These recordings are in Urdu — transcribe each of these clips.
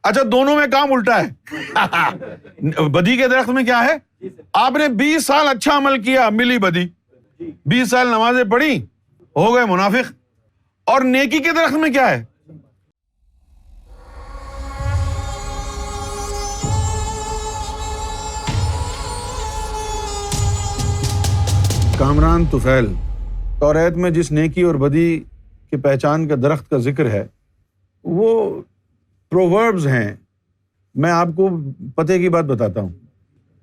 اچھا دونوں میں کام الٹا ہے. بدی کے درخت میں کیا ہے؟ آپ نے 20 سال اچھا عمل کیا، ملی بدی. 20 سال نمازیں پڑھی، ہو گئے منافق. اور نیکی کے درخت میں کیا ہے؟ کامران طفیل، توریت میں جس نیکی اور بدی کی پہچان کا درخت کا ذکر ہے وہ پرووربز ہیں. میں آپ کو پتے کی بات بتاتا ہوں.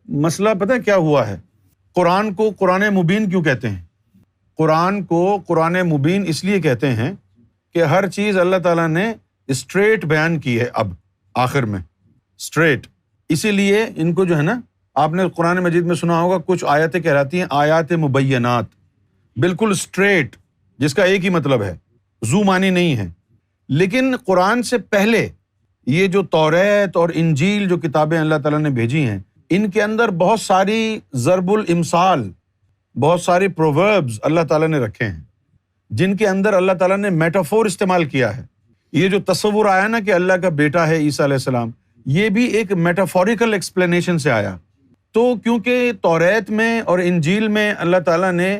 مسئلہ پتہ کیا ہوا ہے؟ قرآن کو قرآن مبین کیوں کہتے ہیں؟ قرآن کو قرآن مبین اس لیے کہتے ہیں کہ ہر چیز اللہ تعالیٰ نے اسٹریٹ بیان کی ہے. اب آخر میں اسٹریٹ، اسی لیے ان کو جو ہے نا، آپ نے قرآن مجید میں سنا ہوگا کچھ آیتیں کہلاتی ہیں آیات مبینات، بالکل اسٹریٹ، جس کا ایک ہی مطلب ہے، زو معنی نہیں ہے. لیکن قرآن سے پہلے یہ جو توریت اور انجیل جو کتابیں اللہ تعالیٰ نے بھیجی ہیں، ان کے اندر بہت ساری ضرب الامثال، بہت ساری پرووربز اللہ تعالیٰ نے رکھے ہیں جن کے اندر اللہ تعالیٰ نے میٹافور استعمال کیا ہے. یہ جو تصور آیا نا کہ اللہ کا بیٹا ہے عیسیٰ علیہ السلام، یہ بھی ایک میٹافوریکل ایکسپلینیشن سے آیا. تو کیونکہ توریت میں اور انجیل میں اللہ تعالیٰ نے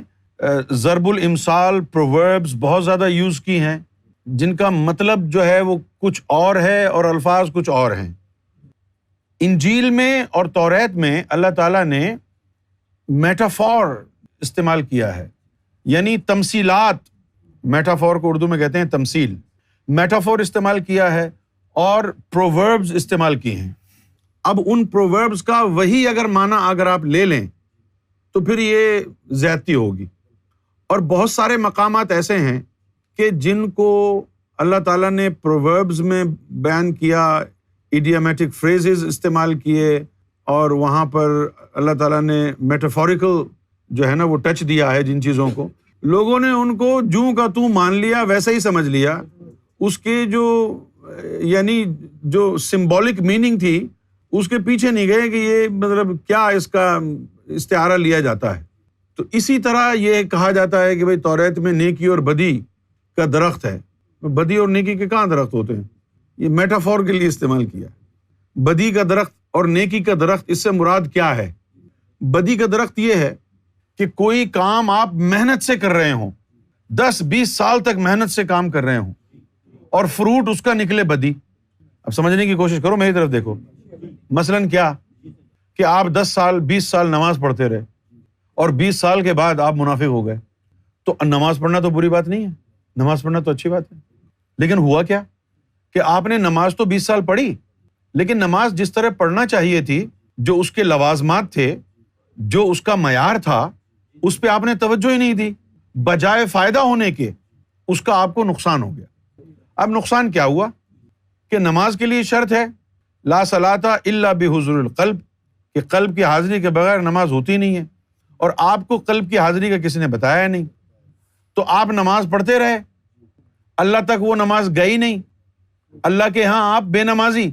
ضرب الامثال، پرووربز بہت زیادہ یوز کی ہیں جن کا مطلب جو ہے وہ کچھ اور ہے اور الفاظ کچھ اور ہیں. انجیل میں اور توریت میں اللہ تعالیٰ نے میٹافور استعمال کیا ہے، یعنی تمثیلات. میٹافور کو اردو میں کہتے ہیں تمثیل. میٹافور استعمال کیا ہے اور پرووربز استعمال کی ہیں. اب ان پرووربز کا وہی اگر معنی اگر آپ لے لیں تو پھر یہ زیادتی ہوگی. اور بہت سارے مقامات ایسے ہیں کہ جن کو اللہ تعالیٰ نے پرووربز میں بیان کیا، ایڈیامیٹک فریزز استعمال کیے، اور وہاں پر اللہ تعالیٰ نے میٹافوریکل جو ہے نا وہ ٹچ دیا ہے جن چیزوں کو. لوگوں نے ان کو جوں کا توں مان لیا، ویسا ہی سمجھ لیا. اس کے جو یعنی جو سمبولک میننگ تھی اس کے پیچھے نہیں گئے کہ یہ مطلب کیا اس کا استعارہ لیا جاتا ہے. تو اسی طرح یہ کہا جاتا ہے کہ بھائی توریت میں نیکی اور بدی کا درخت ہے. بدی اور نیکی کے کہاں درخت ہوتے ہیں؟ یہ میٹافور کے لیے استعمال کیا. بدی کا درخت اور نیکی کا درخت، اس سے مراد کیا ہے؟ بدی کا درخت یہ ہے کہ کوئی کام آپ محنت سے کر رہے ہوں، 10-20 سال تک محنت سے کام کر رہے ہوں، اور فروٹ اس کا نکلے بدی. اب سمجھنے کی کوشش کرو، میری طرف دیکھو. مثلاً کیا کہ آپ 10 سال 20 سال نماز پڑھتے رہے اور 20 سال کے بعد آپ منافق ہو گئے. تو نماز پڑھنا تو بری بات نہیں ہے، نماز پڑھنا تو اچھی بات ہے. لیکن ہوا کیا کہ آپ نے نماز تو 20 سال پڑھی، لیکن نماز جس طرح پڑھنا چاہیے تھی، جو اس کے لوازمات تھے، جو اس کا معیار تھا، اس پہ آپ نے توجہ ہی نہیں دی. بجائے فائدہ ہونے کے اس کا آپ کو نقصان ہو گیا. اب نقصان کیا ہوا کہ نماز کے لیے شرط ہے لا صلاۃ الا بحضور القلب، کہ قلب کی حاضری کے بغیر نماز ہوتی نہیں ہے. اور آپ کو قلب کی حاضری کا کسی نے بتایا نہیں، تو آپ نماز پڑھتے رہے، اللہ تک وہ نماز گئی نہیں. اللہ کے ہاں آپ بے نمازی،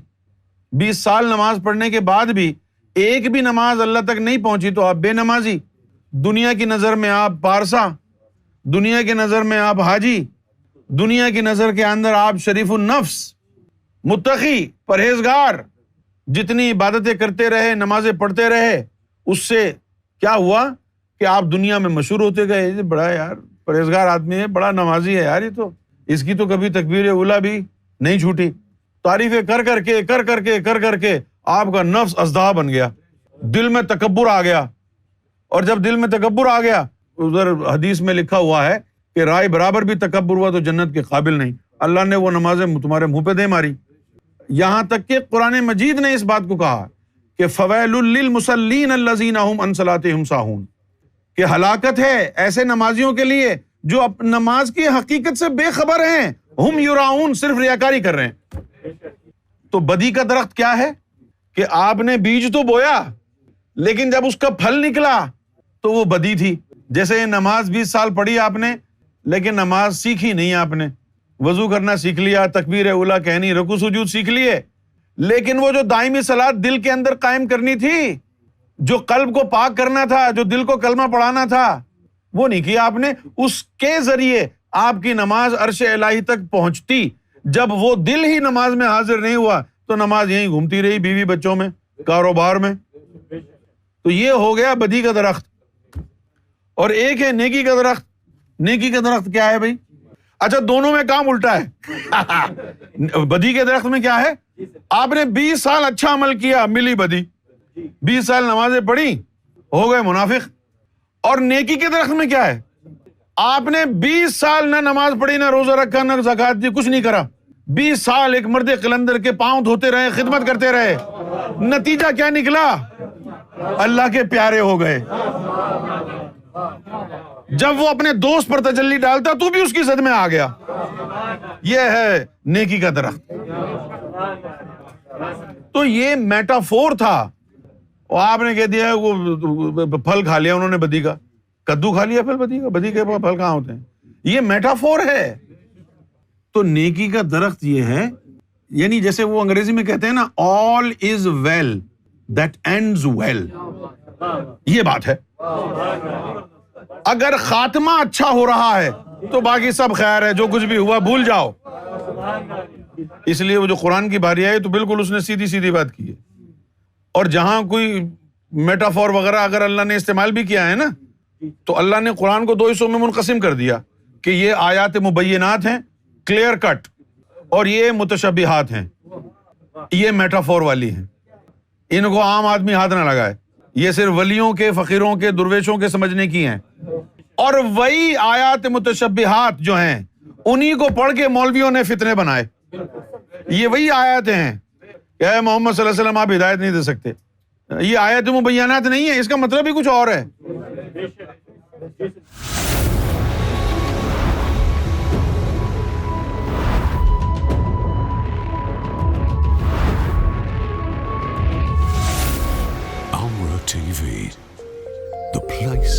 20 سال نماز پڑھنے کے بعد بھی ایک بھی نماز اللہ تک نہیں پہنچی تو آپ بے نمازی. دنیا کی نظر میں آپ پارسا، دنیا کی نظر میں آپ حاجی، دنیا کی نظر کے اندر آپ شریف النفس، متقی، پرہیزگار. جتنی عبادتیں کرتے رہے، نمازیں پڑھتے رہے، اس سے کیا ہوا کہ آپ دنیا میں مشہور ہوتے گئے. یہ بڑا یار پرہیزگار آدمی ہے، بڑا نمازی ہے یار، یہ تو اس کی تو کبھی تکبیر اولیٰ بھی نہیں چھوٹی. تعریفیں کر کر کے آپ کا نفس ازدہا بن گیا، دل میں تکبر آ گیا. اور جب دل میں تکبر آ گیا، ادھر حدیث میں لکھا ہوا ہے کہ رائے برابر بھی تکبر ہوا تو جنت کے قابل نہیں. اللہ نے وہ نمازیں تمہارے منہ پہ دے ماری. یہاں تک کہ قرآن مجید نے اس بات کو کہا کہ فویل للمصلین الذین هم عن صلاتهم ساہون، کہ ہلاکت ہے ایسے نمازیوں کے لیے جو نماز کی حقیقت سے بے خبر ہیں، ہم یراؤن، صرف ریاکاری کر رہے ہیں. تو بدی کا درخت کیا ہے کہ آپ نے بیج تو بویا، لیکن جب اس کا پھل نکلا تو وہ بدی تھی. جیسے یہ نماز 20 سال پڑھی آپ نے، لیکن نماز سیکھی نہیں آپ نے. وضو کرنا سیکھ لیا، تکبیر اولیٰ کہنی، رکوع سجود سیکھ لیے، لیکن وہ جو دائمی صلاۃ دل کے اندر قائم کرنی تھی، جو قلب کو پاک کرنا تھا، جو دل کو کلمہ پڑھانا تھا، وہ نہیں کیا آپ نے. اس کے ذریعے آپ کی نماز عرش الہی تک پہنچتی. جب وہ دل ہی نماز میں حاضر نہیں ہوا تو نماز یہیں گھومتی رہی بیوی بچوں میں, کاروبار میں. تو یہ ہو گیا بدی کا درخت. اور ایک ہے نیکی کا درخت. نیکی کا درخت کیا ہے بھائی؟ اچھا دونوں میں کام الٹا ہے. بدی کے درخت میں کیا ہے؟ آپ نے 20 سال اچھا عمل کیا, ملی بدی. 20 سال نمازیں پڑھی, ہو گئے منافق. اور نیکی کے درخت میں کیا ہے؟ آپ نے 20 سال نہ نماز پڑھی, نہ روزہ رکھا, نہ زکات دی, کچھ نہیں کرا. 20 سال ایک مرد قلندر کے پاؤں دھوتے رہے, خدمت کرتے رہے. نتیجہ کیا نکلا؟ اللہ کے پیارے ہو گئے. جب وہ اپنے دوست پر تجلی ڈالتا تو بھی اس کی زد میں آ گیا. یہ ہے نیکی کا درخت. تو یہ میٹافور تھا. اور آپ نے کہہ دیا وہ پھل کھا لیا انہوں نے بدی کا, کدو کھا لیا پھل بدی کا. بدی کے پھل کہاں ہوتے ہیں؟ یہ میٹافور ہے. تو نیکی کا درخت یہ ہے, یعنی جیسے وہ انگریزی میں کہتے ہیں نا, all is well that ends well. یہ بات ہے. اگر خاتمہ اچھا ہو رہا ہے تو باقی سب خیر ہے, جو کچھ بھی ہوا بھول جاؤ. اس لیے وہ جو قرآن کی باری آئی تو بالکل اس نے سیدھی سیدھی بات کی ہے. اور جہاں کوئی میٹافور وغیرہ اگر اللہ نے استعمال بھی کیا ہے نا, تو اللہ نے قرآن کو 2 حصوں میں منقسم کر دیا کہ یہ آیات مبینات ہیں, کلیئر کٹ, اور یہ متشبہات ہیں, یہ میٹافور والی ہیں. ان کو عام آدمی ہاتھ نہ لگائے. یہ صرف ولیوں کے, فقیروں کے, درویشوں کے سمجھنے کی ہیں. اور وہی آیات متشبہات جو ہیں انہی کو پڑھ کے مولویوں نے فتنے بنائے. یہ وہی آیاتیں ہیں کہ اے محمد صلی اللہ علیہ وسلم آپ ہدایت نہیں دے سکتے. یہ آیات مبینات نہیں ہے, اس کا مطلب ہی کچھ اور ہے. Amra TV, the place